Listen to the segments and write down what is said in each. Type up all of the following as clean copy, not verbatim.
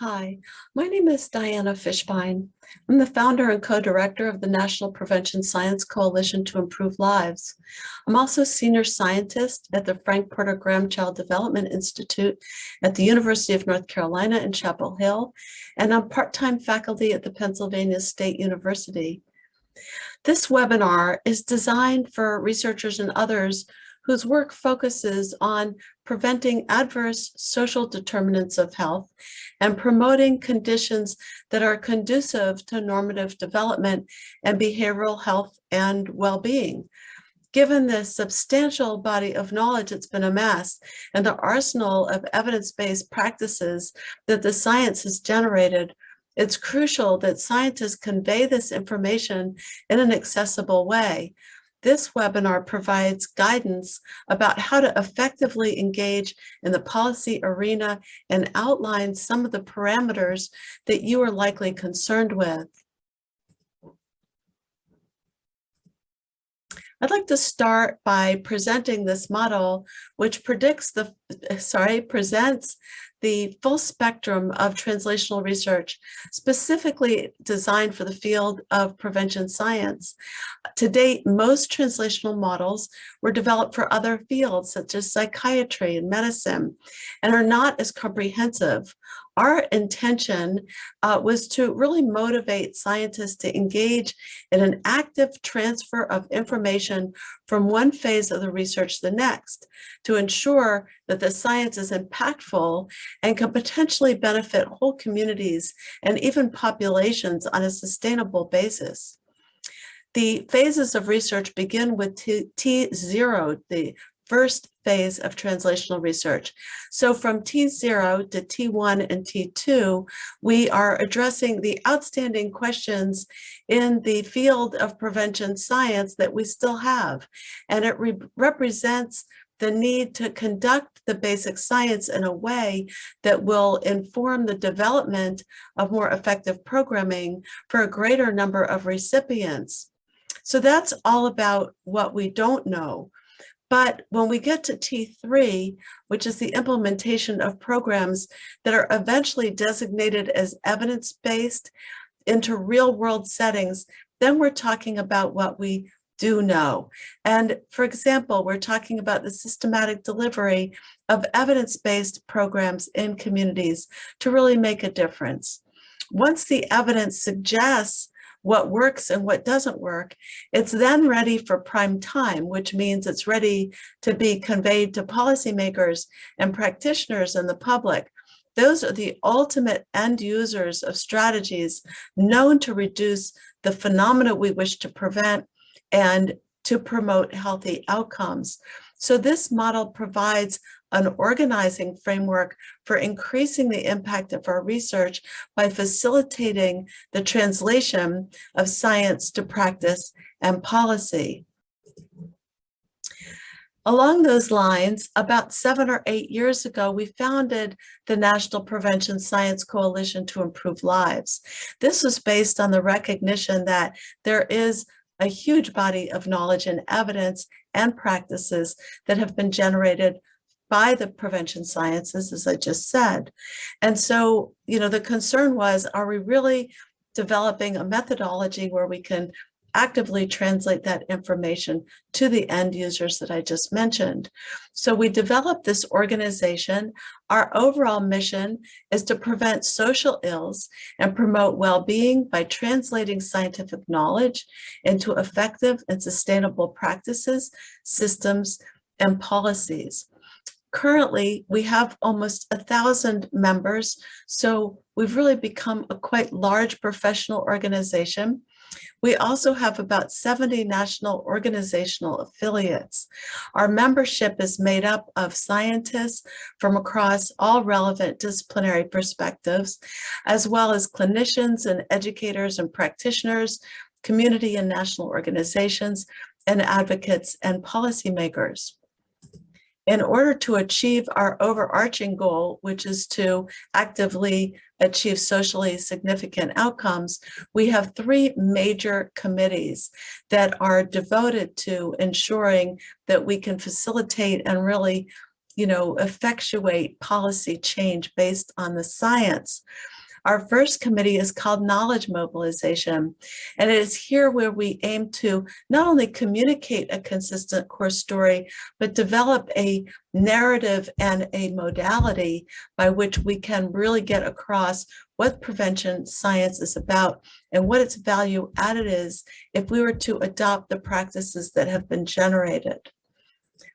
Hi, my name is Diana Fishbein. I'm the founder and co-director of the National Prevention Science Coalition to Improve Lives. I'm also senior scientist at the Frank Porter Graham Child Development Institute at the University of North Carolina in Chapel Hill, and I'm part-time faculty at the Pennsylvania State University. This webinar is designed for researchers and others whose work focuses on preventing adverse social determinants of health and promoting conditions that are conducive to normative development and behavioral health and well-being. Given the substantial body of knowledge that's been amassed and the arsenal of evidence-based practices that the science has generated, it's crucial that scientists convey this information in an accessible way. This webinar provides guidance about how to effectively engage in the policy arena and outlines some of the parameters that you are likely concerned with. I'd like to start by presenting this model, which presents the full spectrum of translational research, specifically designed for the field of prevention science. To date, most translational models were developed for other fields such as psychiatry and medicine and are not as comprehensive. Our intention was to really motivate scientists to engage in an active transfer of information from one phase of the research to the next to ensure that the science is impactful and can potentially benefit whole communities and even populations on a sustainable basis. The phases of research begin with T0, the first phase of translational research. So from T0 to T1 and T2, we are addressing the outstanding questions in the field of prevention science that we still have. And it represents the need to conduct the basic science in a way that will inform the development of more effective programming for a greater number of recipients. So that's all about what we don't know. But when we get to T3, which is the implementation of programs that are eventually designated as evidence-based into real-world settings, then we're talking about what we do know. And for example, we're talking about the systematic delivery of evidence-based programs in communities to really make a difference. Once the evidence suggests what works and what doesn't work, it's then ready for prime time, which means it's ready to be conveyed to policymakers and practitioners and the public. Those are the ultimate end users of strategies known to reduce the phenomena we wish to prevent and to promote healthy outcomes. So this model provides an organizing framework for increasing the impact of our research by facilitating the translation of science to practice and policy. Along those lines, about 7 or 8 years ago, we founded the National Prevention Science Coalition to Improve Lives. This was based on the recognition that there is a huge body of knowledge and evidence and practices that have been generated by the prevention sciences, as I just said. And so, the concern was, are we really developing a methodology where we can actively translate that information to the end users that I just mentioned? So we developed this organization. Our overall mission is to prevent social ills and promote well-being by translating scientific knowledge into effective and sustainable practices, systems, and policies. Currently, we have almost 1,000 members, so we've really become a quite large professional organization. We also have about 70 national organizational affiliates. Our membership is made up of scientists from across all relevant disciplinary perspectives, as well as clinicians and educators and practitioners, community and national organizations, and advocates and policymakers. In order to achieve our overarching goal, which is to actively achieve socially significant outcomes, we have 3 major committees that are devoted to ensuring that we can facilitate and really effectuate policy change based on the science. Our first committee is called Knowledge Mobilization, and it is here where we aim to not only communicate a consistent core story, but develop a narrative and a modality by which we can really get across what prevention science is about and what its value added is if we were to adopt the practices that have been generated.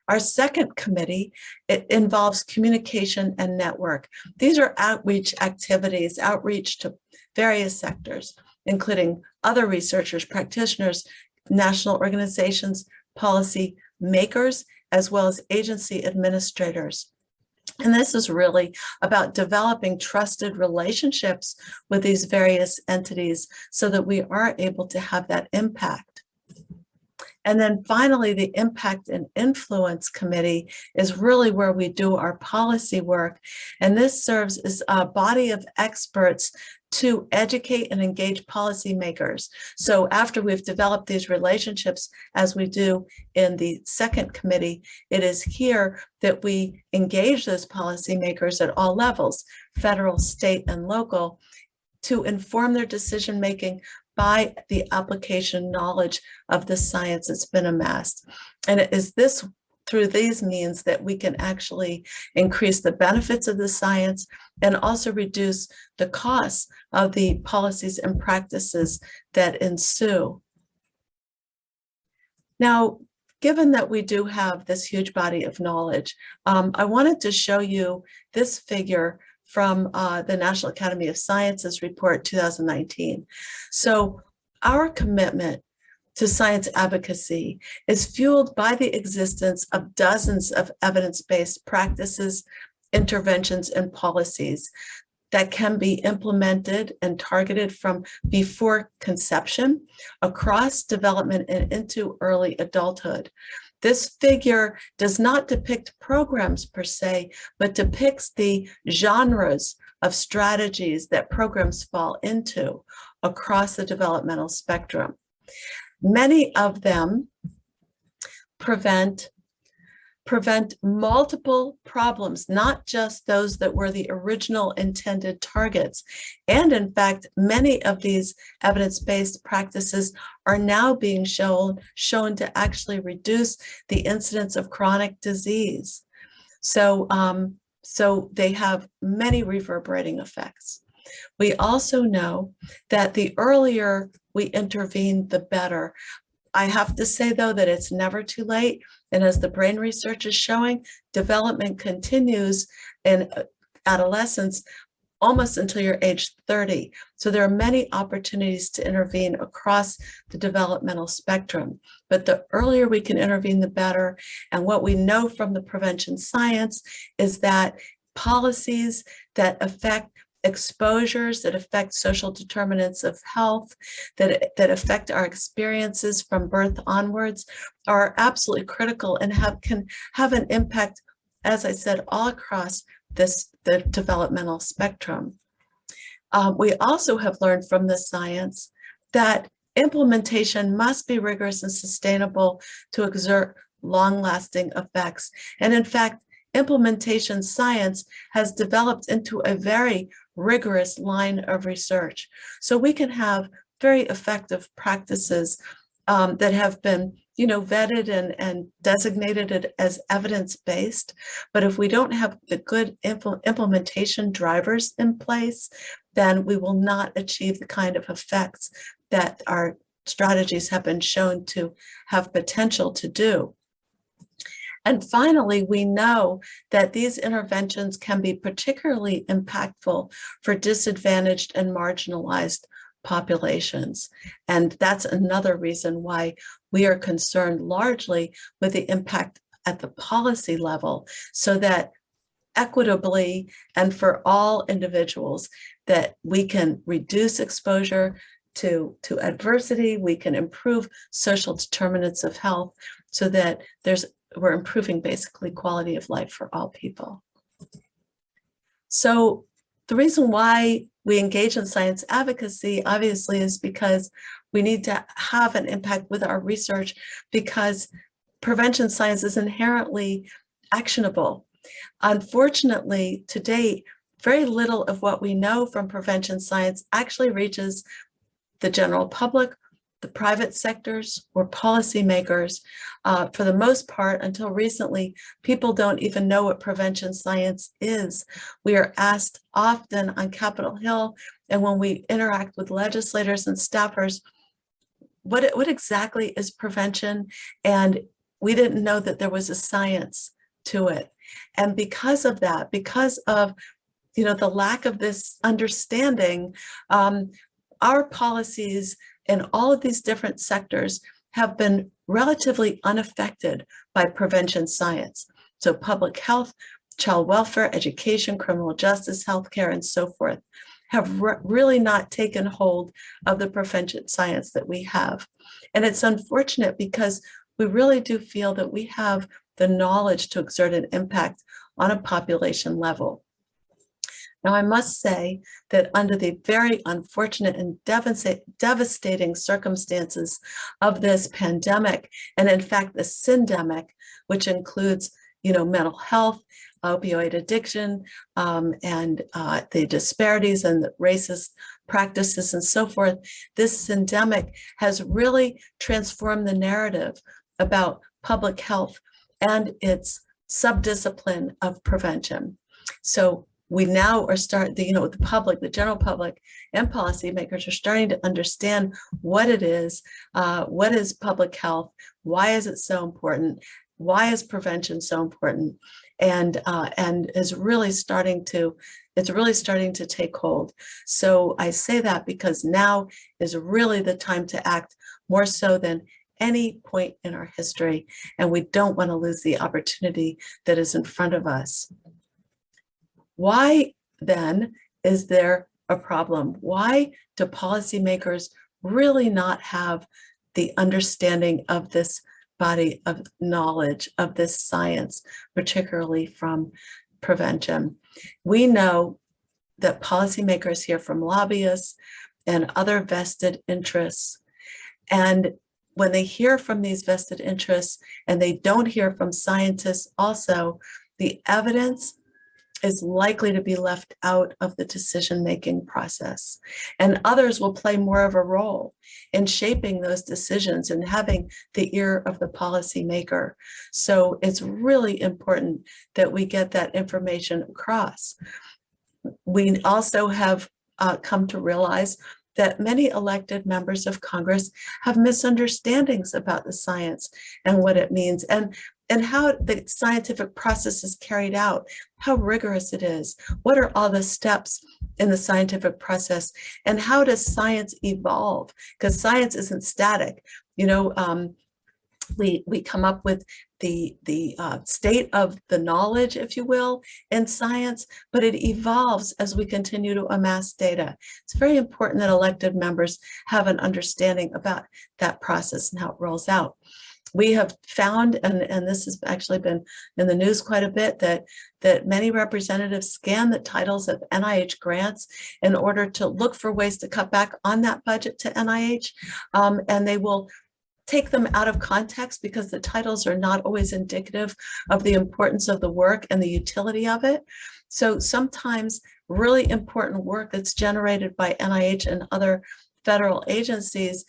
Our second committee, it involves communication and network. These are outreach activities, outreach to various sectors, including other researchers, practitioners, national organizations, policy makers, as well as agency administrators. And this is really about developing trusted relationships with these various entities so that we are able to have that impact. And then finally, the Impact and Influence Committee is really where we do our policy work. And this serves as a body of experts to educate and engage policymakers. So after we've developed these relationships, as we do in the second committee, it is here that we engage those policymakers at all levels, federal, state, and local, to inform their decision-making by the application knowledge of the science that's been amassed. And it is this through these means that we can actually increase the benefits of the science and also reduce the costs of the policies and practices that ensue. Now, given that we do have this huge body of knowledge, I wanted to show you this figure from the National Academy of Sciences report 2019. So our commitment to science advocacy is fueled by the existence of dozens of evidence-based practices, interventions, and policies that can be implemented and targeted from before conception, across development, and into early adulthood. This figure does not depict programs per se, but depicts the genres of strategies that programs fall into across the developmental spectrum. Many of them prevent multiple problems, not just those that were the original intended targets. And in fact, many of these evidence-based practices are now being shown to actually reduce the incidence of chronic disease. So they have many reverberating effects. We also know that the earlier we intervene, the better. I have to say, though, that it's never too late. And as the brain research is showing, development continues in adolescence almost until you're age 30. So there are many opportunities to intervene across the developmental spectrum. But the earlier we can intervene, the better. And what we know from the prevention science is that policies that affect exposures, that affect social determinants of health, that affect our experiences from birth onwards, are absolutely critical and can have an impact, as I said, all across the developmental spectrum. We also have learned from the science that implementation must be rigorous and sustainable to exert long-lasting effects. And in fact, implementation science has developed into a very rigorous line of research. So we can have very effective practices that have been, vetted and designated as evidence-based. But if we don't have the good implementation drivers in place, then we will not achieve the kind of effects that our strategies have been shown to have potential to do. And finally, we know that these interventions can be particularly impactful for disadvantaged and marginalized populations. And that's another reason why we are concerned largely with the impact at the policy level, so that equitably and for all individuals, that we can reduce exposure to adversity, we can improve social determinants of health, so that we're improving basically quality of life for all people. So the reason why we engage in science advocacy, obviously, is because we need to have an impact with our research, because prevention science is inherently actionable. Unfortunately, to date, very little of what we know from prevention science actually reaches the general public, the private sectors, or policymakers. For the most part, until recently, people don't even know what prevention science is. We are asked often on Capitol Hill, and when we interact with legislators and staffers, what exactly is prevention? And we didn't know that there was a science to it. And because of that, because of the lack of this understanding, our policies in all of these different sectors have been relatively unaffected by prevention science. So public health, child welfare, education, criminal justice, healthcare, and so forth have really not taken hold of the prevention science that we have. And it's unfortunate because we really do feel that we have the knowledge to exert an impact on a population level. Now, I must say that under the very unfortunate and devastating circumstances of this pandemic, and in fact, the syndemic, which includes, mental health, opioid addiction, and the disparities and the racist practices and so forth, this syndemic has really transformed the narrative about public health and its subdiscipline of prevention. So we now are the public, the general public, and policymakers are starting to understand what it is, what is public health, why is it so important, why is prevention so important, and it's really starting to take hold. So I say that because now is really the time to act, more so than any point in our history, and we don't want to lose the opportunity that is in front of us. Why then is there a problem? Why do policymakers really not have the understanding of this body of knowledge, of this science, particularly from prevention? We know that policymakers hear from lobbyists and other vested interests. And when they hear from these vested interests and they don't hear from scientists also, the evidence is likely to be left out of the decision-making process. And others will play more of a role in shaping those decisions and having the ear of the policymaker. So it's really important that we get that information across. We also have come to realize that many elected members of Congress have misunderstandings about the science and what it means, and how the scientific process is carried out, how rigorous it is, what are all the steps in the scientific process, and how does science evolve? Because science isn't static. We come up with the state of the knowledge, if you will, in science, but it evolves as we continue to amass data. It's very important that elected members have an understanding about that process and how it rolls out. We have found, and this has actually been in the news quite a bit, that many representatives scan the titles of NIH grants in order to look for ways to cut back on that budget to NIH, and they will take them out of context because the titles are not always indicative of the importance of the work and the utility of it. So sometimes really important work that's generated by NIH and other federal agencies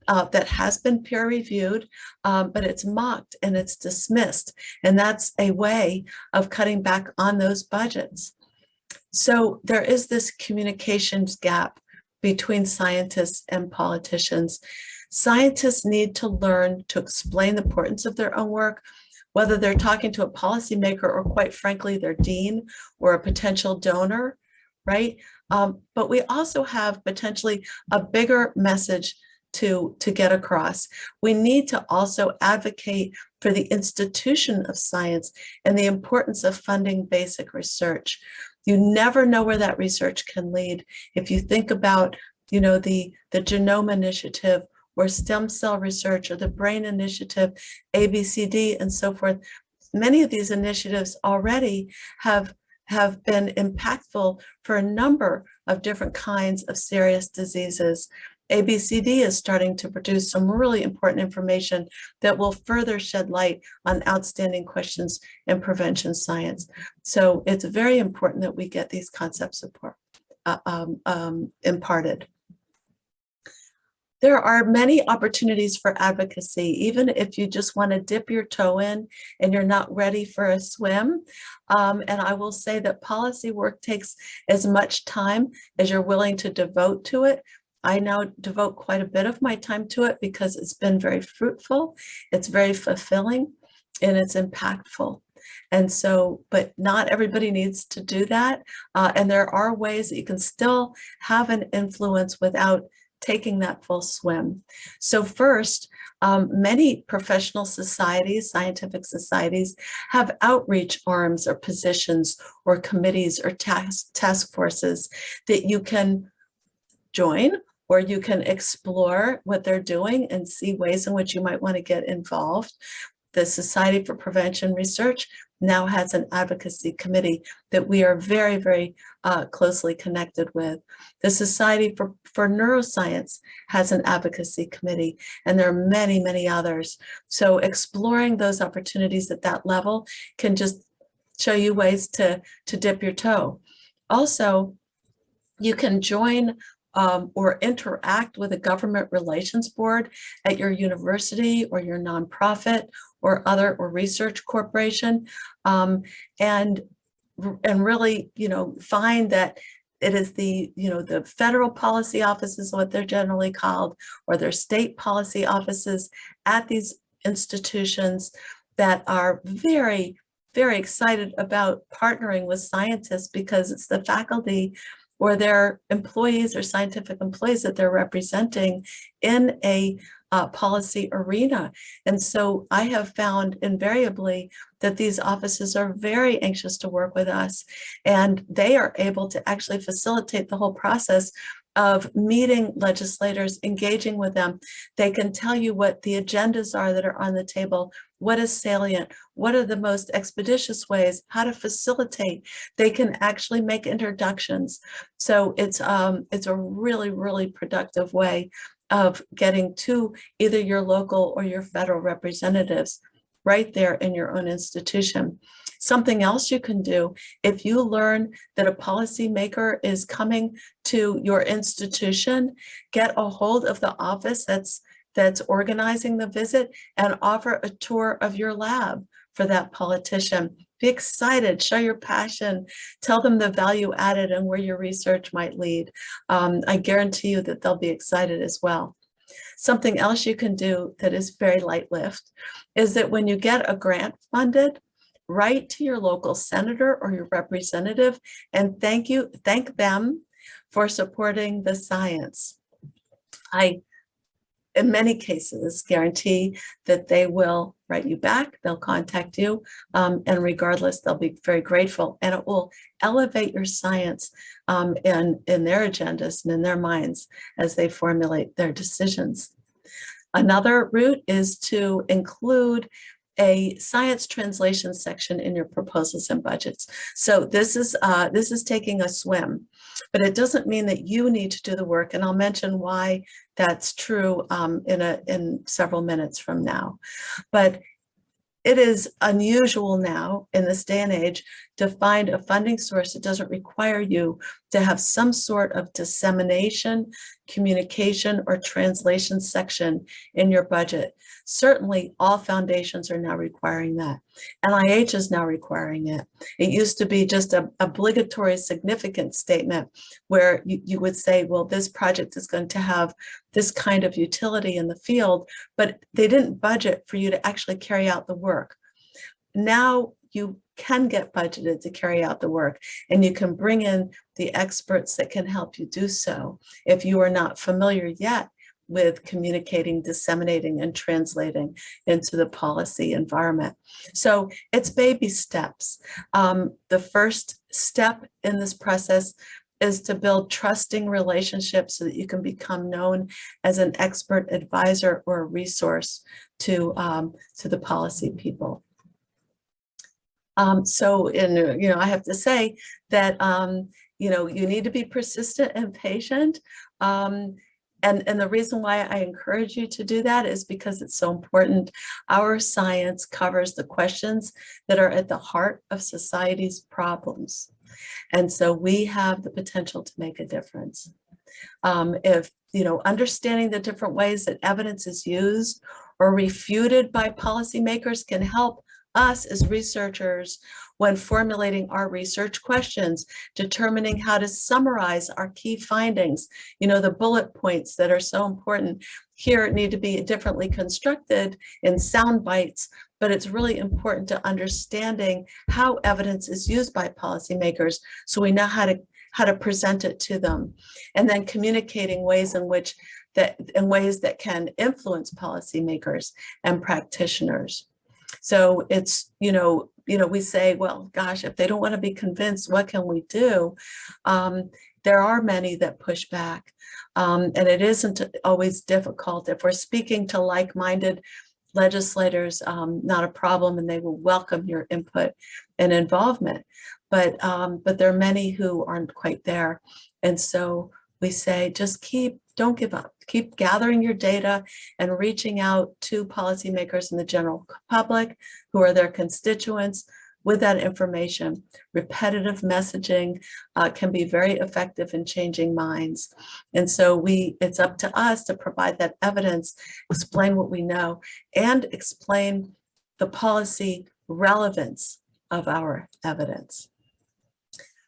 that has been peer reviewed, but it's mocked and it's dismissed. And that's a way of cutting back on those budgets. So there is this communications gap between scientists and politicians. Scientists need to learn to explain the importance of their own work, whether they're talking to a policymaker or, quite frankly, their dean or a potential donor, right? But we also have potentially a bigger message to get across. We need to also advocate for the institution of science and the importance of funding basic research. You never know where that research can lead. If you think about, the Genome Initiative or stem cell research or the Brain Initiative, ABCD, and so forth, many of these initiatives already have been impactful for a number of different kinds of serious diseases. ABCD is starting to produce some really important information that will further shed light on outstanding questions in prevention science. So it's very important that we get these concepts imparted. There are many opportunities for advocacy, even if you just want to dip your toe in and you're not ready for a swim. And I will say that policy work takes as much time as you're willing to devote to it. I now devote quite a bit of my time to it because it's been very fruitful, it's very fulfilling, and it's impactful. And so, but not everybody needs to do that. And there are ways that you can still have an influence without taking that full swim. So first, many professional societies, scientific societies, have outreach arms or positions or committees or task forces that you can join, or you can explore what they're doing and see ways in which you might want to get involved. The Society for Prevention Research now has an advocacy committee that we are very, very closely connected with. The Society for Neuroscience has an advocacy committee, and there are many, many others. So exploring those opportunities at that level can just show you ways to dip your toe. Also, you can join or interact with a government relations board at your university or your nonprofit or other or research corporation, and really, find that it is the federal policy offices, what they're generally called, or their state policy offices at these institutions that are very, very excited about partnering with scientists, because it's the faculty or their employees or scientific employees that they're representing in a policy arena. And so I have found invariably that these offices are very anxious to work with us, and they are able to actually facilitate the whole process of meeting legislators, engaging with them. They can tell you what the agendas are that are on the table, what is salient, what are the most expeditious ways, how to facilitate. They can actually make introductions. So it's a really, really productive way of getting to either your local or your federal representatives right there in your own institution. Something else you can do, if you learn that a policymaker is coming to your institution, get a hold of the office that's organizing the visit and offer a tour of your lab for that politician. Be excited, show your passion, tell them the value added and where your research might lead. I guarantee you that they'll be excited as well. Something else you can do that is very light lift is that when you get a grant funded, write to your local senator or your representative and thank them for supporting the science. I, in many cases, guarantee that they will write you back, they'll contact you, and regardless, they'll be very grateful, and it will elevate your science in their agendas and in their minds as they formulate their decisions. Another route is to include a science translation section in your proposals and budgets. So this is taking a swim, but it doesn't mean that you need to do the work, and I'll mention why that's true in several minutes from now. But it is unusual now in this day and age to find a funding source that doesn't require you to have some sort of dissemination, communication, or translation section in your budget. Certainly, all foundations are now requiring that. NIH is now requiring it. It used to be just an obligatory significant statement where you would say, well, this project is going to have this kind of utility in the field, but they didn't budget for you to actually carry out the work. Now you can get budgeted to carry out the work, and you can bring in the experts that can help you do so if you are not familiar yet with communicating, disseminating, and translating into the policy environment. So it's baby steps. The first step in this process is to build trusting relationships so that you can become known as an expert advisor or a resource to the policy people. I have to say that you need to be persistent and patient. And the reason why I encourage you to do that is because it's so important. Our science covers the questions that are at the heart of society's problems. And so we have the potential to make a difference. If, understanding the different ways that evidence is used or refuted by policymakers can help us as researchers when formulating our research questions, determining how to summarize our key findings. The bullet points that are so important here need to be differently constructed in sound bites, but it's really important to understanding how evidence is used by policymakers so we know how to present it to them, and then communicating ways in ways that can influence policymakers and practitioners. So it's, we say, well, gosh, if they don't want to be convinced, what can we do? There are many that push back, and it isn't always difficult. If we're speaking to like-minded legislators, not a problem, and they will welcome your input and involvement. But there are many who aren't quite there. And so we say, just don't give up. Keep gathering your data and reaching out to policymakers and the general public who are their constituents with that information. Repetitive messaging can be very effective in changing minds. And so it's up to us to provide that evidence, explain what we know, and explain the policy relevance of our evidence.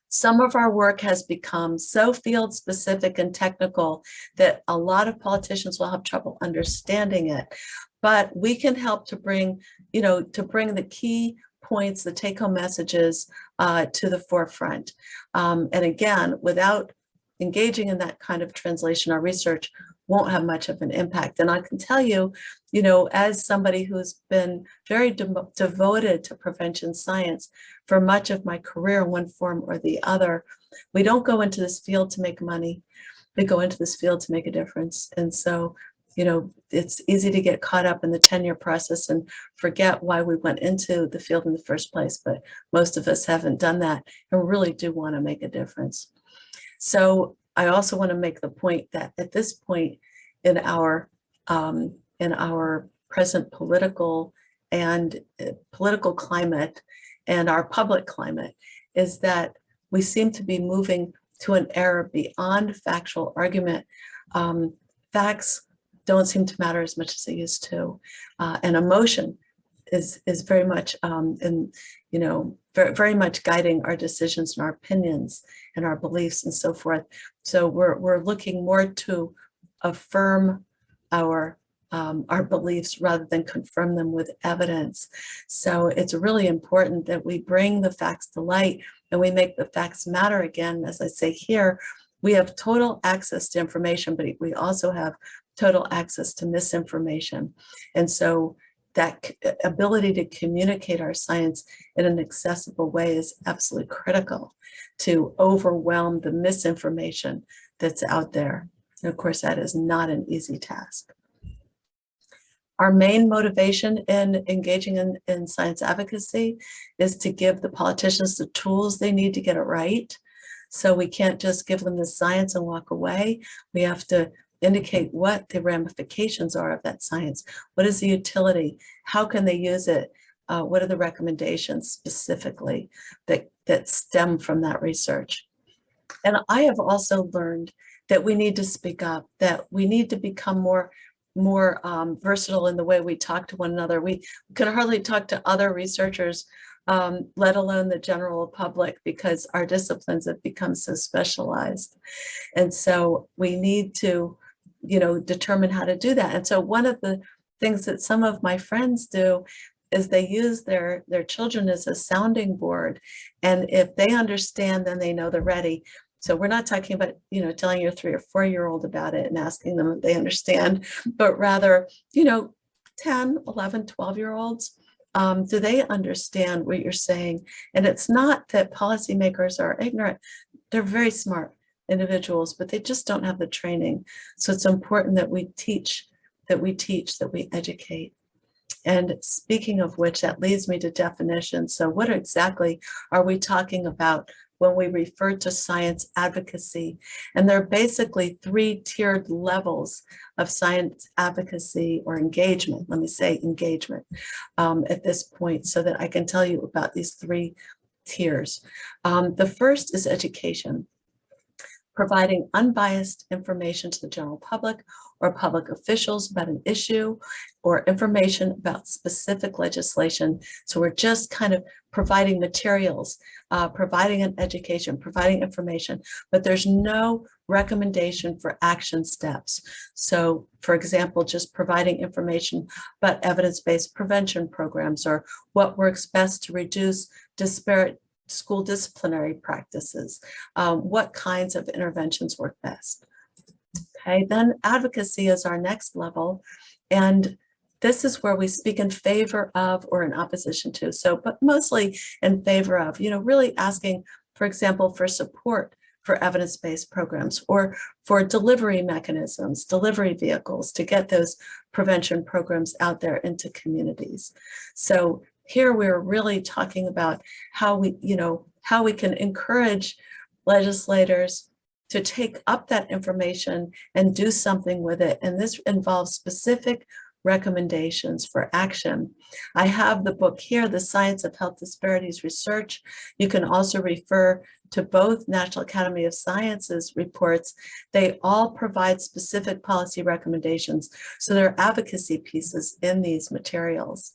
Some of our work has become so field specific and technical that a lot of politicians will have trouble understanding it, but we can help to bring the key points, the take-home messages to the forefront. And again, without engaging in that kind of translation, our research won't have much of an impact. And I can tell you, as somebody who's been very devoted to prevention science for much of my career in one form or the other, we don't go into this field to make money. We go into this field to make a difference. And so, it's easy to get caught up in the tenure process and forget why we went into the field in the first place. But most of us haven't done that and really do want to make a difference. So I also want to make the point that at this point in our present political climate and our public climate is that we seem to be moving to an era beyond factual argument. Facts don't seem to matter as much as they used to, and emotion is very much very much guiding our decisions and our opinions and our beliefs and so forth. So we're looking more to affirm our beliefs rather than confirm them with evidence. So it's really important that we bring the facts to light and we make the facts matter again. As I say here, we have total access to information, but we also have total access to misinformation. And so that ability to communicate our science in an accessible way is absolutely critical to overwhelm the misinformation that's out there. And of course, that is not an easy task. Our main motivation in engaging in science advocacy is to give the politicians the tools they need to get it right. So we can't just give them the science and walk away. We have to indicate what the ramifications are of that science. What is the utility? How can they use it? What are the recommendations specifically that stem from that research? And I have also learned that we need to speak up, that we need to become more versatile in the way we talk to one another. We can hardly talk to other researchers, let alone the general public, because our disciplines have become so specialized. And so we need to determine how to do that. And so one of the things that some of my friends do is they use their children as a sounding board. And if they understand, then they know they're ready. So we're not talking about, telling your 3 or 4-year-old about it and asking them if they understand, but rather, 10, 11, 12-year-olds, do they understand what you're saying? And it's not that policymakers are ignorant. They're very smart individuals, but they just don't have the training. So it's important that we teach, that we educate. And speaking of which, that leads me to definitions. So what exactly are we talking about when we refer to science advocacy. And there are basically 3 tiered levels of science advocacy or engagement. Let me say engagement at this point so that I can tell you about these 3 tiers. The first is education, providing unbiased information to the general public or public officials about an issue or information about specific legislation. So we're just kind of providing materials, providing an education, providing information, but there's no recommendation for action steps. So for example, just providing information about evidence-based prevention programs or what works best to reduce disparate school disciplinary practices, what kinds of interventions work best. Okay, then advocacy is our next level, and this is where we speak in favor of or in opposition to, so but mostly in favor of, really asking, for example, for support for evidence-based programs or for delivery mechanisms, delivery vehicles to get those prevention programs out there into communities. So here we're really talking about how we can encourage legislators to take up that information and do something with it. And this involves specific recommendations for action. I have the book here, The Science of Health Disparities Research. You can also refer to both National Academy of Sciences reports. They all provide specific policy recommendations. So there are advocacy pieces in these materials.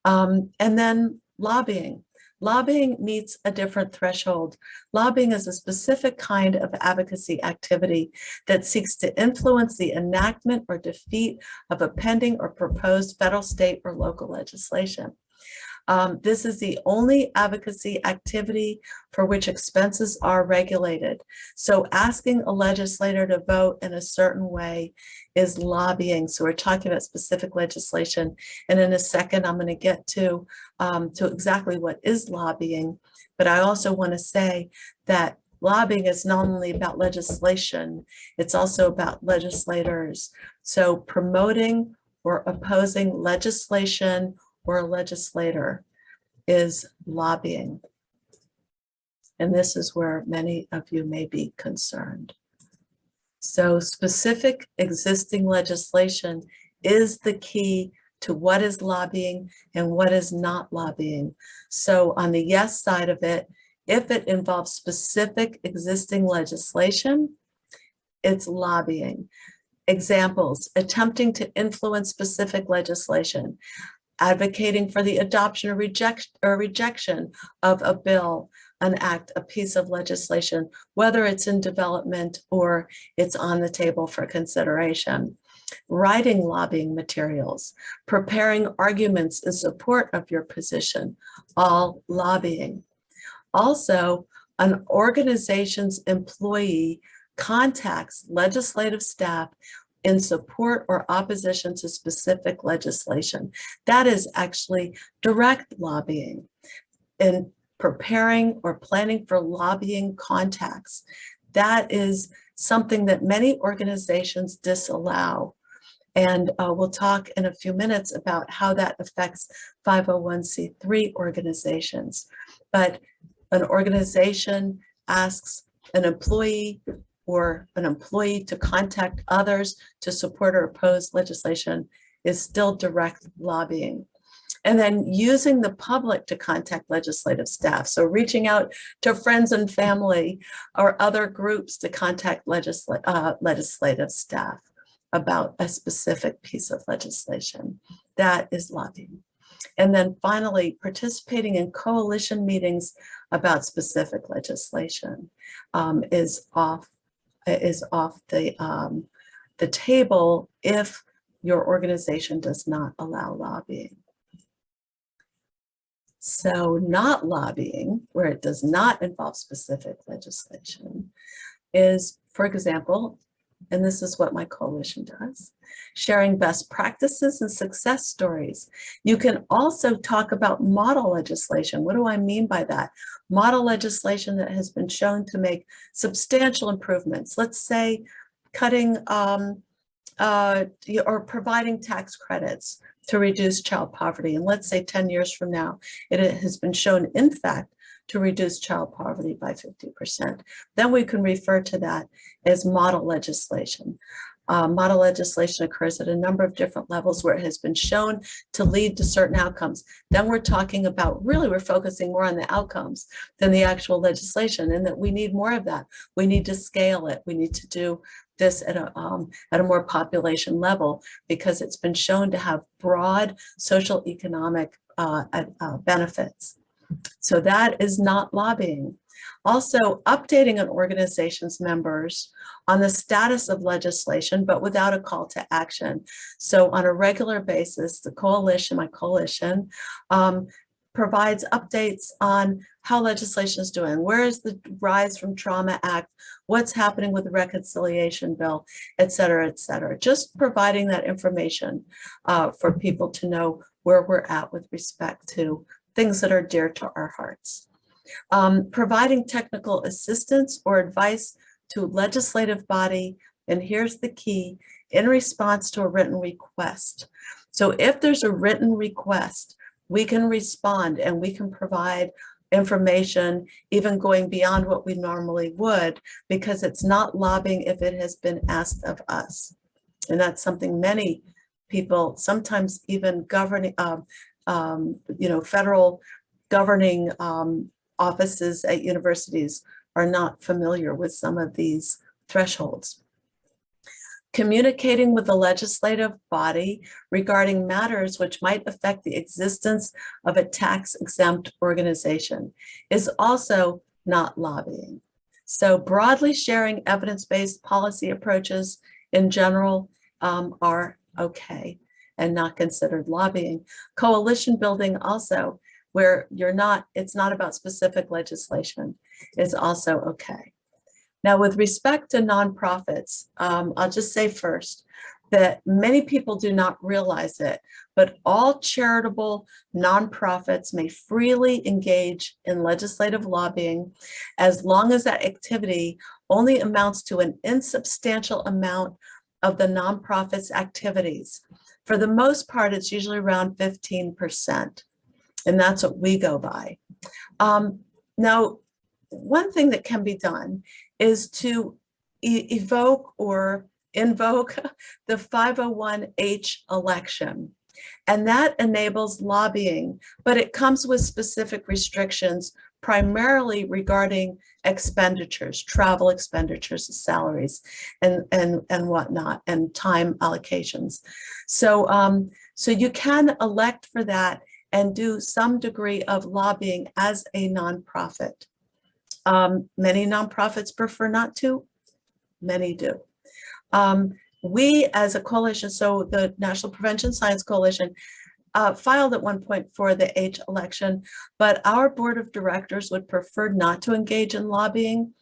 And then lobbying. Lobbying meets a different threshold. Lobbying is a specific kind of advocacy activity that seeks to influence the enactment or defeat of a pending or proposed federal, state, or local legislation. This is the only advocacy activity for which expenses are regulated. So asking a legislator to vote in a certain way is lobbying. So we're talking about specific legislation. And in a second, I'm going to get to exactly what is lobbying. But I also want to say that lobbying is not only about legislation, it's also about legislators. So promoting or opposing legislation or a legislator is lobbying. And this is where many of you may be concerned. So specific existing legislation is the key to what is lobbying and what is not lobbying. So on the yes side of it, if it involves specific existing legislation, it's lobbying. Examples: attempting to influence specific legislation, advocating for the adoption or rejection of a bill, an act, a piece of legislation, whether it's in development or it's on the table for consideration. Writing lobbying materials, preparing arguments in support of your position, all lobbying. Also, an organization's employee contacts legislative staff in support or opposition to specific legislation. That is actually direct lobbying. In preparing or planning for lobbying contacts, that is something that many organizations disallow. And we'll talk in a few minutes about how that affects 501c3 organizations. But an organization asks an employee or an employee to contact others to support or oppose legislation is still direct lobbying. And then using the public to contact legislative staff. So reaching out to friends and family or other groups to contact legislative staff about a specific piece of legislation. That is lobbying. And then finally, participating in coalition meetings about specific legislation is off the table if your organization does not allow lobbying. So not lobbying, where it does not involve specific legislation, is, for example, and this is what my coalition does, sharing best practices and success stories. You can also talk about model legislation. What do I mean by that? Model legislation that has been shown to make substantial improvements. Let's say cutting or providing tax credits to reduce child poverty. And let's say 10 years from now, it has been shown, in fact, to reduce child poverty by 50%. Then we can refer to that as model legislation. Model legislation occurs at a number of different levels where it has been shown to lead to certain outcomes. Then we're talking about, really, we're focusing more on the outcomes than the actual legislation, and that we need more of that. We need to scale it. We need to do this at a more population level, because it's been shown to have broad social economic benefits. So that is not lobbying. Also, updating an organization's members on the status of legislation, but without a call to action. So on a regular basis, the coalition, my coalition, provides updates on how legislation is doing. Where is the Rise from Trauma Act? What's happening with the reconciliation bill, et cetera, et cetera. Just providing that information for people to know where we're at with respect to things that are dear to our hearts. Providing technical assistance or advice to legislative body, and here's the key, in response to a written request. So if there's a written request, we can respond and we can provide information, even going beyond what we normally would, because it's not lobbying if it has been asked of us. And that's something many people, sometimes even governing, federal governing offices at universities, are not familiar with some of these thresholds. Communicating with the legislative body regarding matters which might affect the existence of a tax-exempt organization is also not lobbying. So broadly sharing evidence-based policy approaches in general are okay and not considered lobbying. Coalition building also, where it's not about specific legislation, is also okay. Now, with respect to nonprofits, I'll just say first that many people do not realize it, but all charitable nonprofits may freely engage in legislative lobbying as long as that activity only amounts to an insubstantial amount of the nonprofit's activities. For the most part, it's usually around 15%, and that's what we go by. Now, one thing that can be done is to evoke or invoke the 501H election. And that enables lobbying, but it comes with specific restrictions, primarily regarding expenditures, travel expenditures, salaries, and whatnot, and time allocations. So, so you can elect for that and do some degree of lobbying as a nonprofit. Many nonprofits prefer not to, many do. We as a coalition, so the National Prevention Science Coalition, filed at one point for the H election, but our board of directors would prefer not to engage in lobbying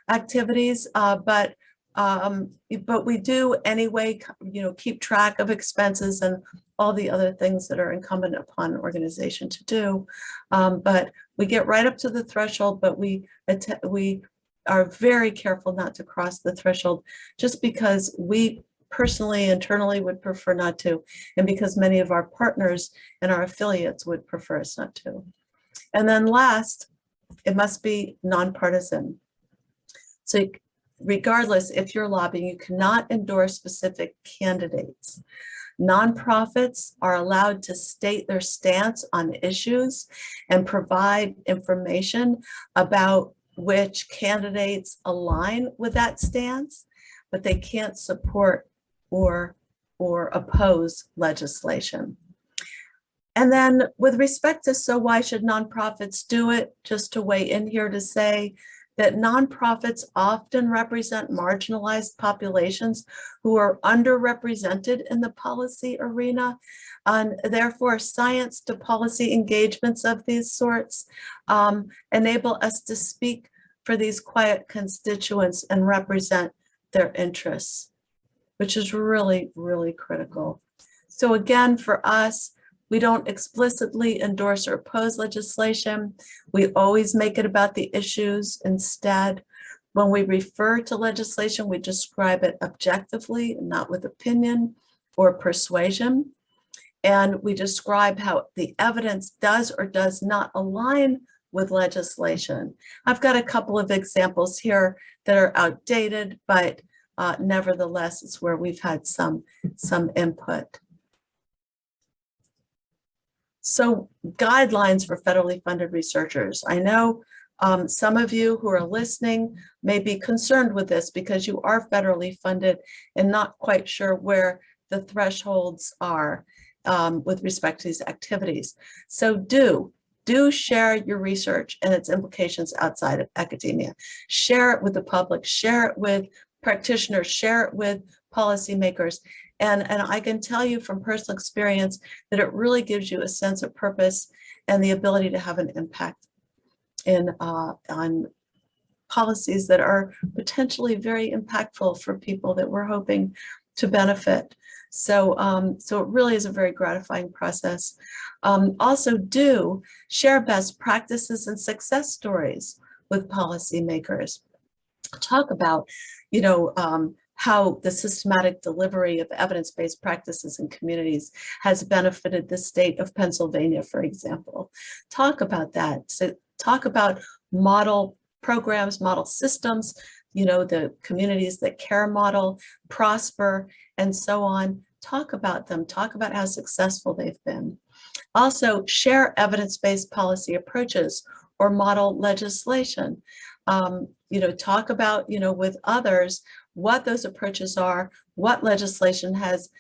activities, but we do anyway, keep track of expenses and all the other things that are incumbent upon an organization to do. But we get right up to the threshold, but we are very careful not to cross the threshold, just because we personally, internally would prefer not to, and because many of our partners and our affiliates would prefer us not to. And then last, it must be nonpartisan. So regardless, if you're lobbying, you cannot endorse specific candidates. Nonprofits are allowed to state their stance on issues and provide information about which candidates align with that stance, but they can't support or oppose legislation. And then with respect to, so why should nonprofits do it? Just to weigh in here to say that nonprofits often represent marginalized populations who are underrepresented in the policy arena, and therefore science to policy engagements of these sorts enable us to speak for these quiet constituents and represent their interests, which is really, really critical. So again, for us, we don't explicitly endorse or oppose legislation. We always make it about the issues instead. When we refer to legislation, we describe it objectively, not with opinion or persuasion. And we describe how the evidence does or does not align with legislation. I've got a couple of examples here that are outdated, but nevertheless, it's where we've had some input. So guidelines for federally funded researchers. I know some of you who are listening may be concerned with this because you are federally funded and not quite sure where the thresholds are with respect to these activities. So do share your research and its implications outside of academia. Share it with the public, share it with practitioners, share it with policymakers. And I can tell you from personal experience that it really gives you a sense of purpose and the ability to have an impact on policies that are potentially very impactful for people that we're hoping to benefit. So, so it really is a very gratifying process. Also do share best practices and success stories with policymakers. Talk about, you know, how the systematic delivery of evidence-based practices in communities has benefited the state of Pennsylvania, for example. Talk about that. So talk about model programs, model systems, you know, the communities that care model, prosper, and so on. Talk about them. Talk about how successful they've been. Also, share evidence-based policy approaches or model legislation. You know, talk about, you know, with others what those approaches are, what legislation has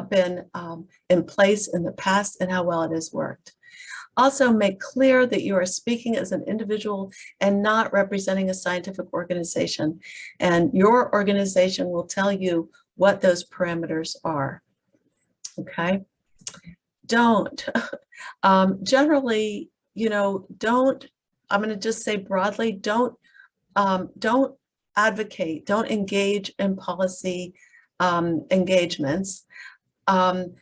been in place in the past, and how well it has worked. Also, make clear that you are speaking as an individual and not representing a scientific organization. And your organization will tell you what those parameters are. Okay? Don't. Generally, you know, don't, I'm going to just say broadly, don't advocate, don't engage in policy engagements on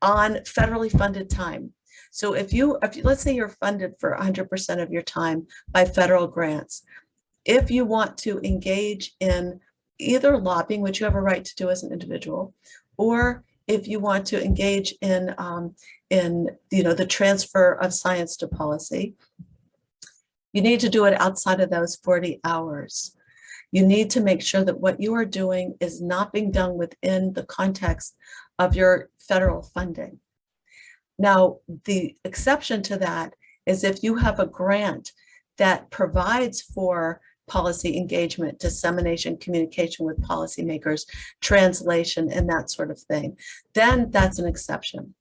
federally funded time. So if you let's say you're funded for 100% of your time by federal grants, if you want to engage in either lobbying, which you have a right to do as an individual, or if you want to engage in you know, the transfer of science to policy, you need to do it outside of those 40 hours. You need to make sure that what you are doing is not being done within the context of your federal funding. Now, the exception to that is if you have a grant that provides for policy engagement, dissemination, communication with policymakers, translation, and that sort of thing, then that's an exception.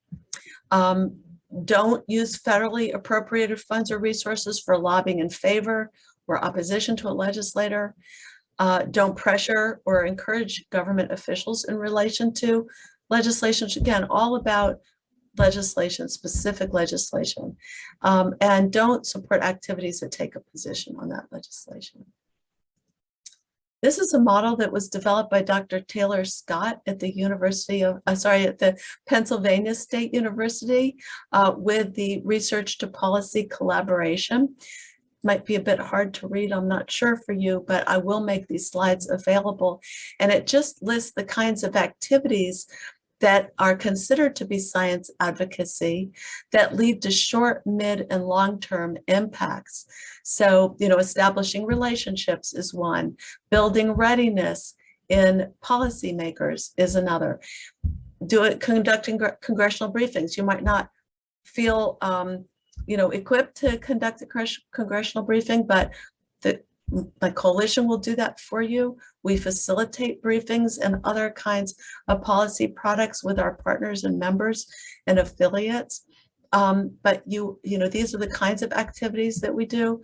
Don't use federally appropriated funds or resources for lobbying in favor or opposition to a legislator. Don't pressure or encourage government officials in relation to legislation. Again, all about legislation, specific legislation, and don't support activities that take a position on that legislation. This is a model that was developed by Dr. Taylor Scott at the University of, at the Pennsylvania State University with the Research to Policy Collaboration. Might be a bit hard to read, I'm not sure for you, but I will make these slides available. And it just lists the kinds of activities that are considered to be science advocacy that lead to short, mid, and long-term impacts. So, you know, establishing relationships is one, building readiness in policymakers is another. Conducting congressional briefings. You might not feel, you know, equipped to conduct a congressional briefing, but the coalition will do that for you. We facilitate briefings and other kinds of policy products with our partners and members and affiliates. But you know, these are the kinds of activities that we do.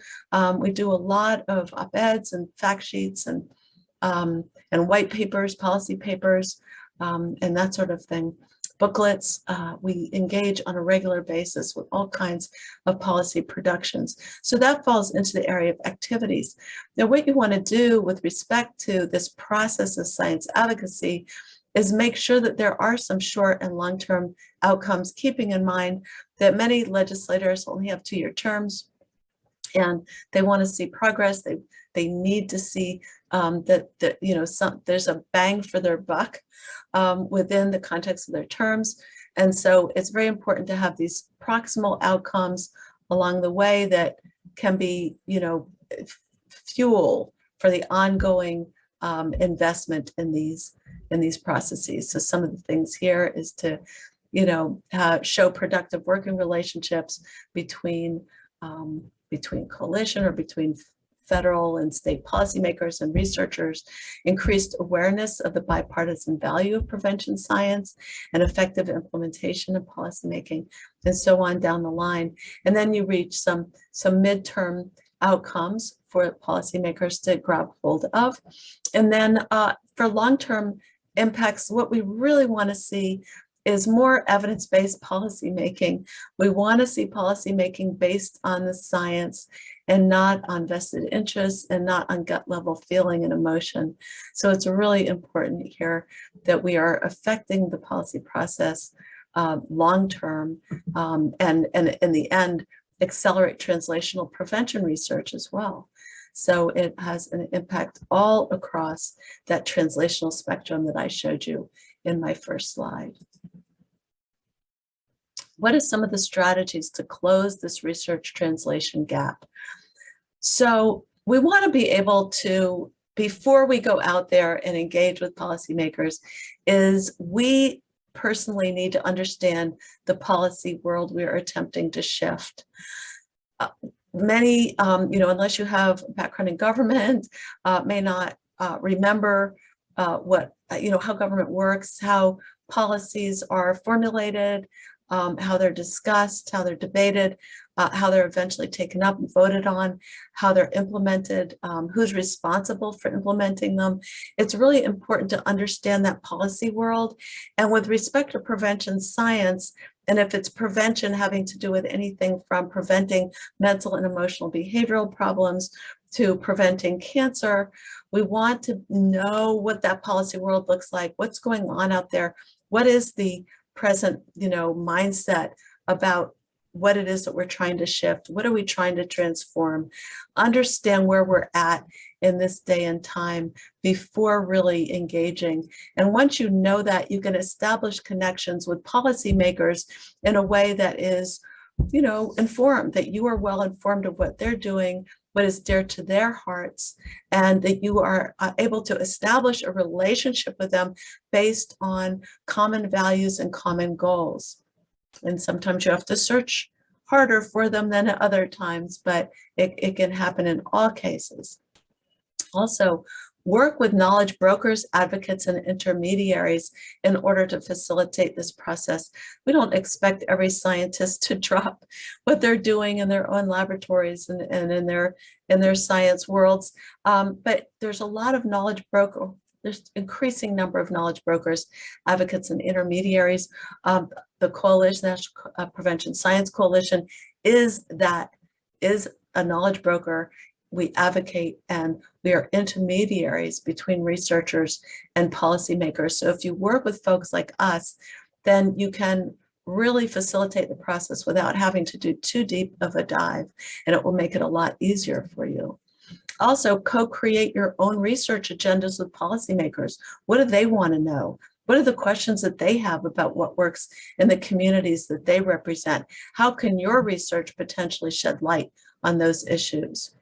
We do a lot of op-eds and fact sheets and white papers, policy papers, and that sort of thing. Booklets, we engage on a regular basis with all kinds of policy productions. So that falls into the area of activities. Now, what you want to do with respect to this process of science advocacy is make sure that there are some short and long-term outcomes, keeping in mind that many legislators only have 2-year terms and they want to see progress. They need to see that you know, there's a bang for their buck within the context of their terms. And so it's very important to have these proximal outcomes along the way that can be, fuel for the ongoing investment in these processes. So some of the things here is to, show productive working relationships between coalition or between federal and state policymakers and researchers, increased awareness of the bipartisan value of prevention science and effective implementation of policymaking, and so on down the line. And then you reach some midterm outcomes for policymakers to grab hold of. And then for long-term impacts, what we really want to see is more evidence-based policymaking. We want to see policymaking based on the science and not on vested interests and not on gut level feeling and emotion. So it's really important here that we are affecting the policy process long-term and in the end, accelerate translational prevention research as well. So it has an impact all across that translational spectrum that I showed you in my first slide. What are some of the strategies to close this research translation gap? So we want to be able to, before we go out there and engage with policymakers, is we personally need to understand the policy world we are attempting to shift. Many, unless you have a background in government, may not remember how government works, how policies are formulated, how they're discussed, how they're debated, how they're eventually taken up and voted on, how they're implemented, who's responsible for implementing them. It's really important to understand that policy world. And with respect to prevention science, and if it's prevention having to do with anything from preventing mental and emotional behavioral problems to preventing cancer, we want to know what that policy world looks like, what's going on out there, what is the present, mindset about what it is that we're trying to shift, what are we trying to transform, understand where we're at in this day and time before really engaging. And once you know that, you can establish connections with policymakers in a way that is, informed, that you are well informed of what they're doing, what is dear to their hearts, and that you are able to establish a relationship with them based on common values and common goals. And sometimes you have to search harder for them than at other times, but it can happen in all cases. Also, work with knowledge brokers, advocates, and intermediaries in order to facilitate this process. We don't expect every scientist to drop what they're doing in their own laboratories and in their science worlds, but there's a lot of there's increasing number of knowledge brokers, advocates, and intermediaries. The Coalition, National Prevention Science Coalition, is a knowledge broker. We advocate and we are intermediaries between researchers and policymakers. So if you work with folks like us, then you can really facilitate the process without having to do too deep of a dive, and it will make it a lot easier for you. Also, co-create your own research agendas with policymakers. What do they want to know? What are the questions that they have about what works in the communities that they represent? How can your research potentially shed light on those issues?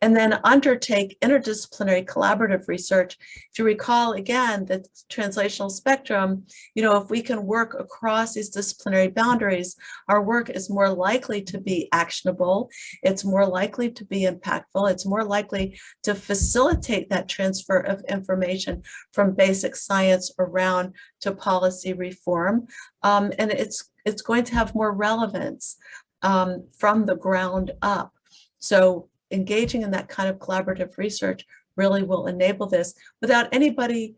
And then undertake interdisciplinary collaborative research. If you recall, again, the translational spectrum, if we can work across these disciplinary boundaries, our work is more likely to be actionable. It's more likely to be impactful. It's more likely to facilitate that transfer of information from basic science around to policy reform. And it's going to have more relevance from the ground up. So engaging in that kind of collaborative research really will enable this without anybody,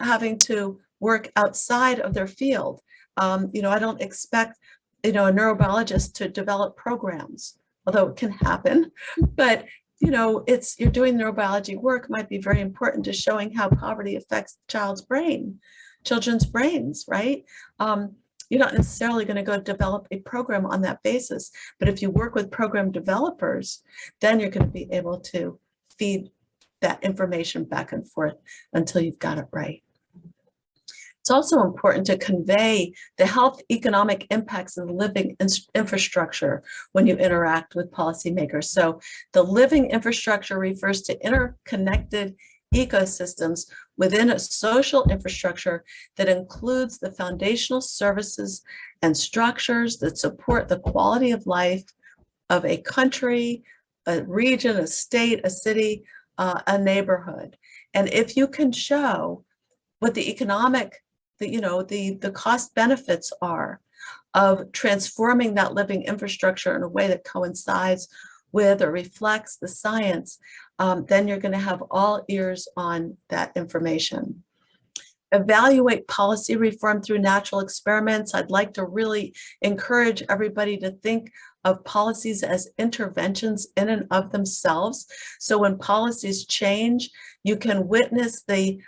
having to work outside of their field. I don't expect, a neurobiologist to develop programs, although it can happen, but you're doing neurobiology work might be very important to showing how poverty affects children's brains, right? You're not necessarily going to go develop a program on that basis, but if you work with program developers, then you're going to be able to feed that information back and forth until you've got it right. It's also important to convey the health economic impacts of the living infrastructure when you interact with policymakers. So the living infrastructure refers to interconnected ecosystems within a social infrastructure that includes the foundational services and structures that support the quality of life of a country, a region, a state, a city, a neighborhood. And if you can show what the economic, the cost benefits are of transforming that living infrastructure in a way that coincides with or reflects the science, then you're going to have all ears on that information. Evaluate policy reform through natural experiments. I'd like to really encourage everybody to think of policies as interventions in and of themselves. So when policies change, you can witness the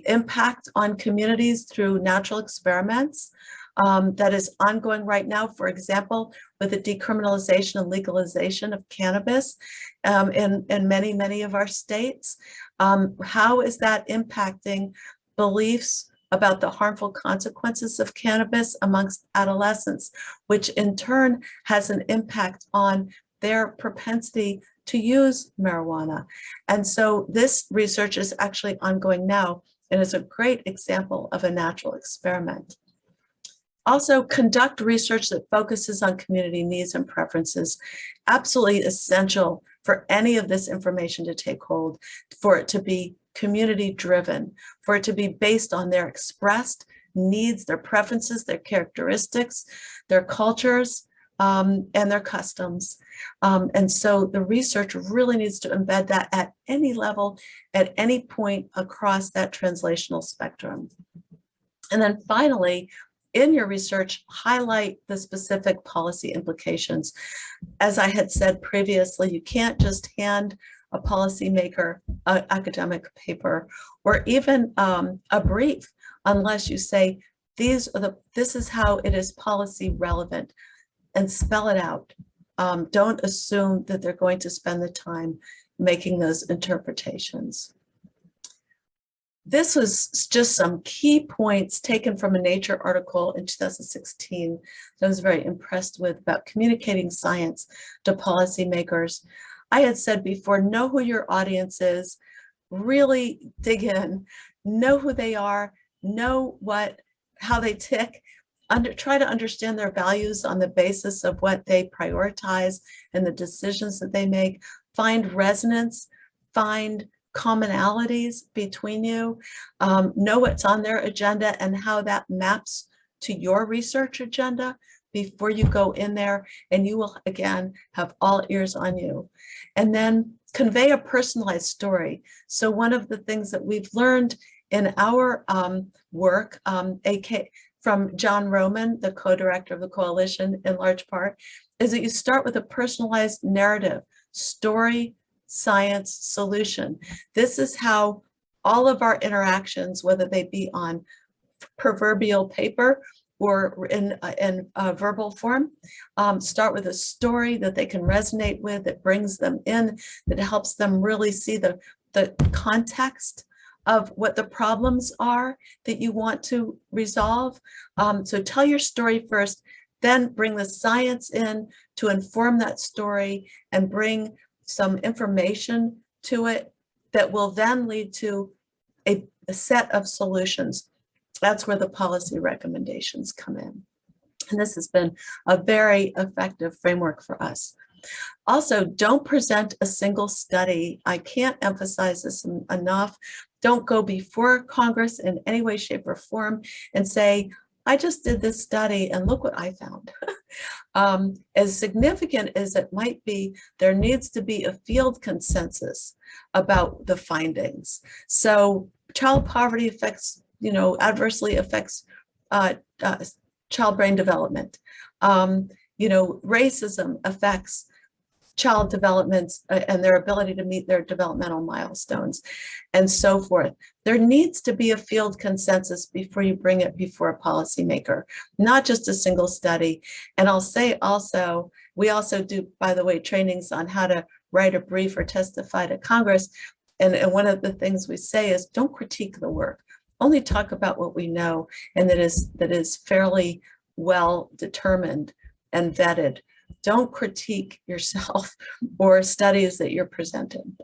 impact on communities through natural experiments. That is ongoing right now, for example, with the decriminalization and legalization of cannabis in many of our states. How is that impacting beliefs about the harmful consequences of cannabis amongst adolescents, which in turn has an impact on their propensity to use marijuana? And so this research is actually ongoing now and is a great example of a natural experiment. Also, conduct research that focuses on community needs and preferences. Absolutely essential for any of this information to take hold, for it to be community driven, for it to be based on their expressed needs, their preferences, their characteristics, their cultures, and their customs. And so the research really needs to embed that at any level, at any point across that translational spectrum. And then finally, in your research, highlight the specific policy implications. As I had said previously, you can't just hand a policymaker an academic paper or even a brief unless you say, this is how it is policy relevant, and spell it out. Don't assume that they're going to spend the time making those interpretations. This was just some key points taken from a Nature article in 2016 that I was very impressed with about communicating science to policymakers. I had said before, know who your audience is, really dig in, know who they are, know how they tick, try to understand their values on the basis of what they prioritize and the decisions that they make, find resonance, find commonalities between you, know what's on their agenda and how that maps to your research agenda before you go in there, and you will again have all ears on you. And then convey a personalized story. So one of the things that we've learned in our work, from John Roman, the co-director of the coalition in large part, is that you start with a personalized narrative, story, science, solution. This is how all of our interactions, whether they be on proverbial paper or in verbal form, start with a story that they can resonate with, that brings them in, that helps them really see the context of what the problems are that you want to resolve. So tell your story first, then bring the science in to inform that story and bring some information to it that will then lead to a set of solutions. That's where the policy recommendations come in. And this has been a very effective framework for us. Also, don't present a single study. I can't emphasize this enough. Don't go before Congress in any way, shape, or form and say, I just did this study and look what I found. As significant as it might be, there needs to be a field consensus about the findings. So child poverty adversely affects child brain development. Racism affects child development and their ability to meet their developmental milestones and so forth. There needs to be a field consensus before you bring it before a policymaker, not just a single study. And I'll say also, we also do, by the way, trainings on how to write a brief or testify to Congress. And one of the things we say is don't critique the work. only talk about what we know and that is fairly well determined and vetted. Don't critique yourself or studies that you're presenting.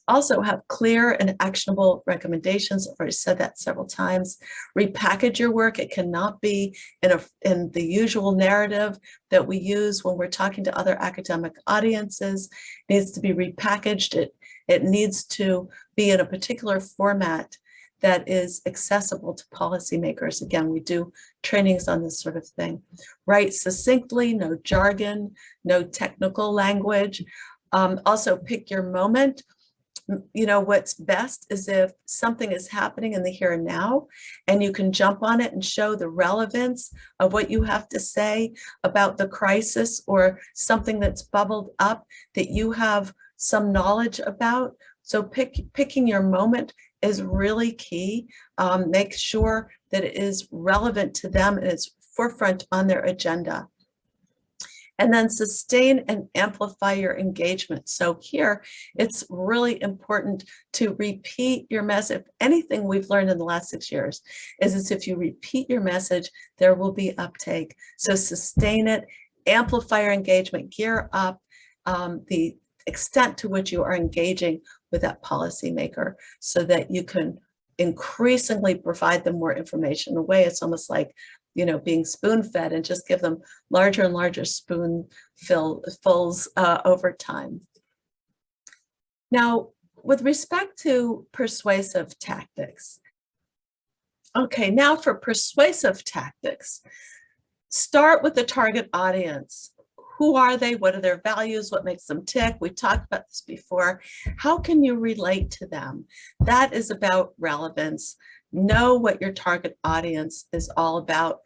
Also have clear and actionable recommendations. I've already said that several times. Repackage your work. It cannot be in the usual narrative that we use when we're talking to other academic audiences. It needs to be repackaged. It needs to be in a particular format that is accessible to policymakers. Again, we do trainings on this sort of thing. Write succinctly, no jargon, no technical language. Also pick your moment. You know, what's best is if something is happening in the here and now, and you can jump on it and show the relevance of what you have to say about the crisis or something that's bubbled up that you have some knowledge about. So picking your moment is really key. Make sure that it is relevant to them and it's forefront on their agenda. And then sustain and amplify your engagement. So here, it's really important to repeat your message. Anything we've learned in the last 6 years is if you repeat your message, there will be uptake. So sustain it, amplify your engagement, gear up the extent to which you are engaging with that policymaker so that you can increasingly provide them more information. In a way, it's almost like, you know, being spoon-fed and just give them larger and larger spoonfuls over time. Now, with respect to persuasive tactics. Okay, now for persuasive tactics, start with the target audience. Who are they? What are their values? What makes them tick? We talked about this before. How can you relate to them? That is about relevance. Know what your target audience is all about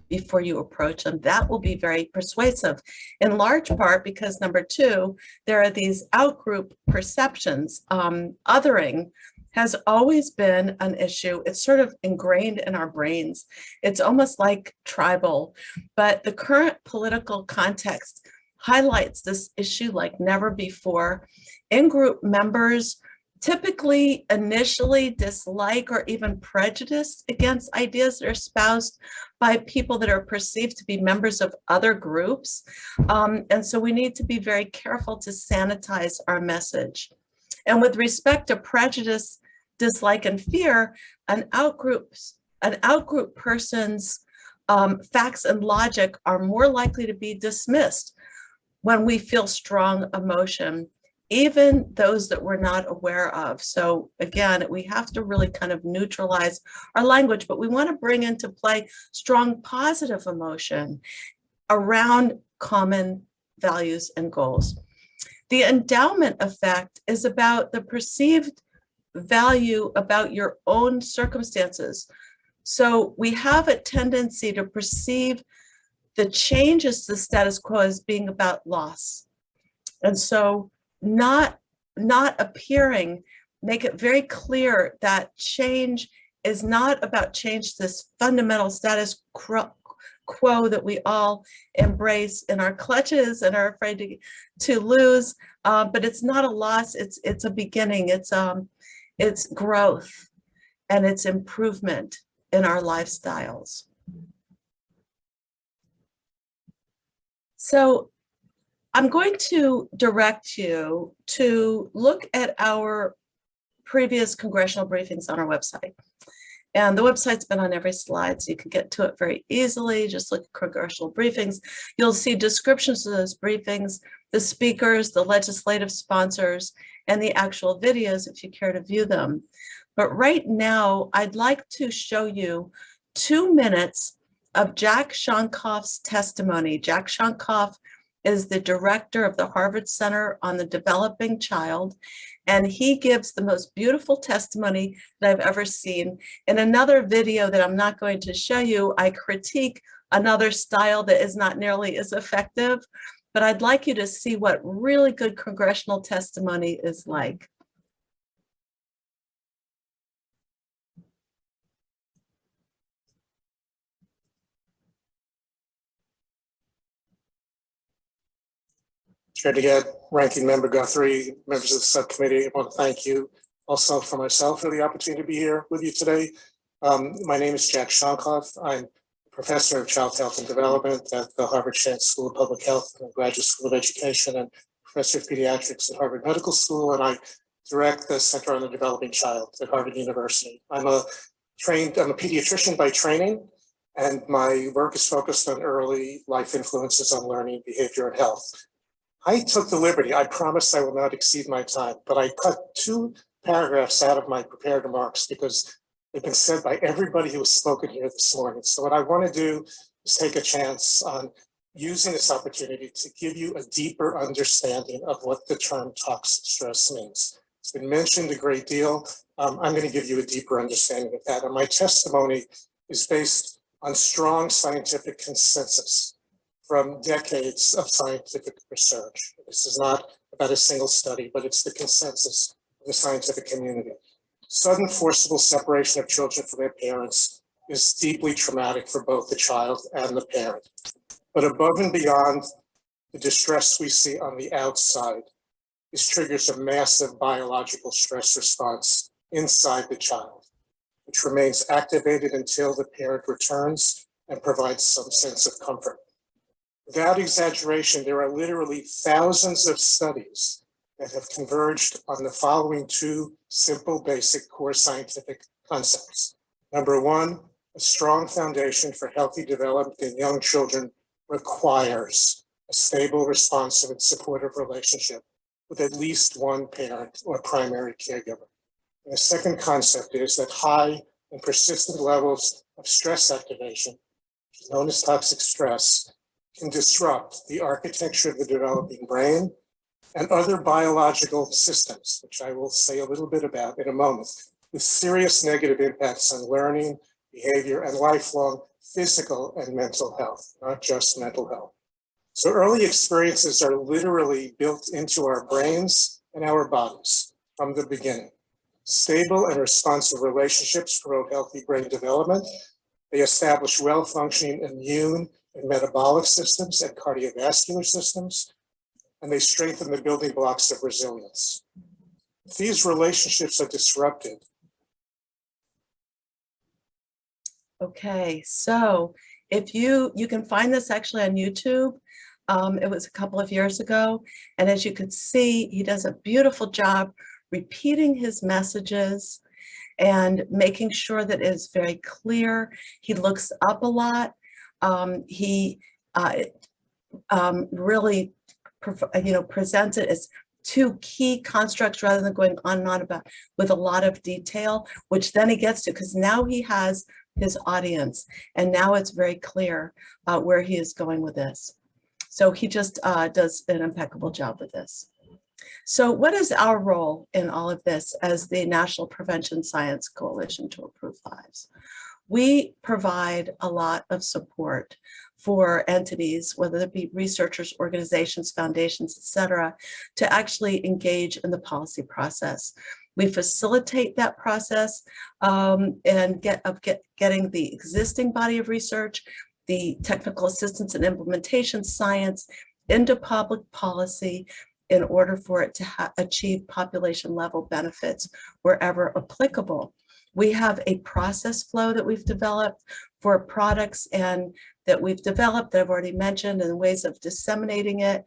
before you approach them. That will be very persuasive, in large part because number two, there are these outgroup perceptions. Othering has always been an issue. It's sort of ingrained in our brains. It's almost like tribal, but the current political context highlights this issue like never before. In-group members typically initially dislike or even prejudice against ideas that are espoused by people that are perceived to be members of other groups. And so we need to be very careful to sanitize our message. And with respect to prejudice, dislike, and fear, an outgroup person's facts and logic are more likely to be dismissed when we feel strong emotion, even those that we're not aware of. So again, we have to really kind of neutralize our language, but we want to bring into play strong positive emotion around common values and goals. The endowment effect is about the perceived value about your own circumstances. So we have a tendency to perceive the changes to the status quo as being about loss. And so not appearing, make it very clear that change is not about change, this fundamental status quo that we all embrace in our clutches and are afraid to lose, but it's not a loss, it's a beginning, it's growth and it's improvement in our lifestyles. So I'm going to direct you to look at our previous congressional briefings on our website. And the website's been on every slide, so you can get to it very easily. Just look at congressional briefings. You'll see descriptions of those briefings, the speakers, the legislative sponsors, and the actual videos if you care to view them. But right now, I'd like to show you 2 minutes of Jack Shonkoff's testimony. Jack Shonkoff is the director of the Harvard Center on the Developing Child, and he gives the most beautiful testimony that I've ever seen. In another video that I'm not going to show you, I critique another style that is not nearly as effective, but I'd like you to see what really good congressional testimony is like. Chair DeGette, Ranking Member Guthrie, members of the subcommittee, I want to thank you also for myself for the opportunity to be here with you today. My name is Jack Shonkoff. I'm professor of child health and development at the Harvard Chance School of Public Health and the Graduate School of Education, and professor of pediatrics at Harvard Medical School, and I direct the Center on the Developing Child at Harvard University. I'm a pediatrician by training, and my work is focused on early life influences on learning, behavior, and health. I took the liberty, I promise I will not exceed my time, but I cut 2 paragraphs out of my prepared remarks because they've been said by everybody who has spoken here this morning. So what I want to do is take a chance on using this opportunity to give you a deeper understanding of what the term toxic stress means. It's been mentioned a great deal. I'm going to give you a deeper understanding of that. And my testimony is based on strong scientific consensus from decades of scientific research. This is not about a single study, but it's the consensus of the scientific community. Sudden forcible separation of children from their parents is deeply traumatic for both the child and the parent. But above and beyond the distress we see on the outside, this triggers a massive biological stress response inside the child, which remains activated until the parent returns and provides some sense of comfort. Without exaggeration, there are literally thousands of studies that have converged on the following 2 simple, basic core scientific concepts. Number 1, a strong foundation for healthy development in young children requires a stable, responsive, and supportive relationship with at least one parent or primary caregiver. And the second concept is that high and persistent levels of stress activation, which is known as toxic stress, can disrupt the architecture of the developing brain and other biological systems, which I will say a little bit about in a moment, with serious negative impacts on learning, behavior, and lifelong physical and mental health, not just mental health. So early experiences are literally built into our brains and our bodies from the beginning. Stable and responsive relationships promote healthy brain development. They establish well-functioning immune and metabolic systems and cardiovascular systems, and they strengthen the building blocks of resilience. If these relationships are disrupted. Okay, so if you can find this actually on YouTube. It was a couple of years ago, and as you could see, he does a beautiful job repeating his messages and making sure that it's very clear. He looks up a lot. He really presents it as 2 key constructs rather than going on and on about with a lot of detail, which then he gets to, because now he has his audience and now it's very clear where he is going with this. So he just does an impeccable job with this. So what is our role in all of this as the National Prevention Science Coalition to Improve Lives? We provide a lot of support for entities, whether it be researchers, organizations, foundations, et cetera, to actually engage in the policy process. We facilitate that process and getting the existing body of research, the technical assistance and implementation science into public policy in order for it to achieve population level benefits wherever applicable. We have a process flow that we've developed for products and that we've developed that I've already mentioned, and ways of disseminating it.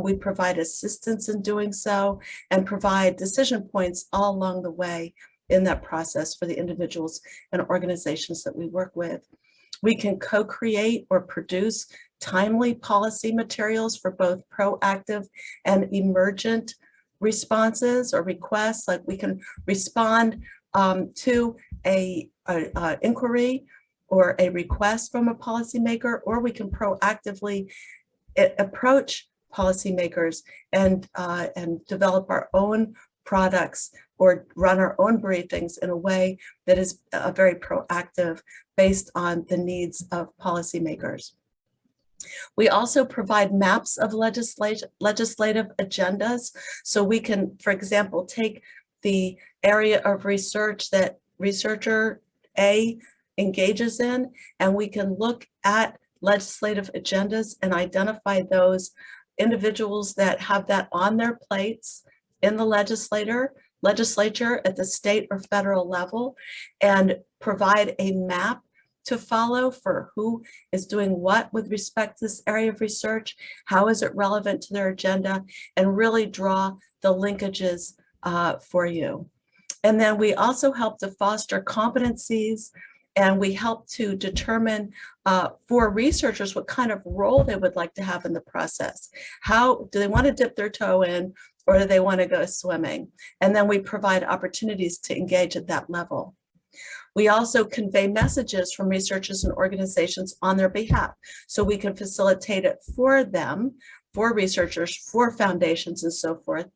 We provide assistance in doing so and provide decision points all along the way in that process for the individuals and organizations that we work with. We can co-create or produce timely policy materials for both proactive and emergent responses or requests. Like we can respond to a inquiry or a request from a policymaker, or we can proactively approach policymakers and develop our own products or run our own briefings in a way that is very proactive based on the needs of policymakers. We also provide maps of legislative agendas, so we can, for example, take the area of research that researcher A engages in, and we can look at legislative agendas and identify those individuals that have that on their plates in the legislature legislature at the state or federal level and provide a map to follow for who is doing what with respect to this area of research, how is it relevant to their agenda, and really draw the linkages for you. And then we also help to foster competencies, and we help to determine for researchers what kind of role they would like to have in the process. How do they want to dip their toe in, or do they want to go swimming? And then we provide opportunities to engage at that level. We also convey messages from researchers and organizations on their behalf, so we can facilitate it for them, for researchers, for foundations, and so forth,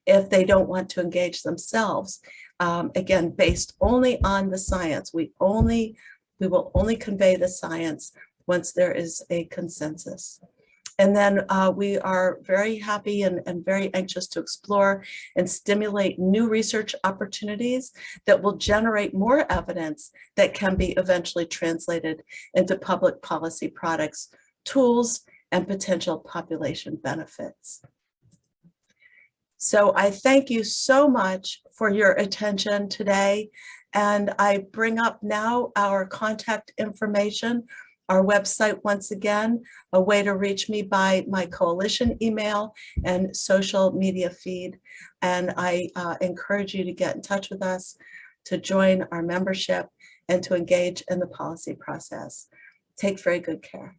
if they don't want to engage themselves. Again, based only on the science. We will only convey the science once there is a consensus. And then we are very happy and very anxious to explore and stimulate new research opportunities that will generate more evidence that can be eventually translated into public policy products, tools, and potential population benefits. So I thank you so much for your attention today. And I bring up now our contact information, our website once again, a way to reach me by my coalition email and social media feed. And I encourage you to get in touch with us, to join our membership, and to engage in the policy process. Take very good care.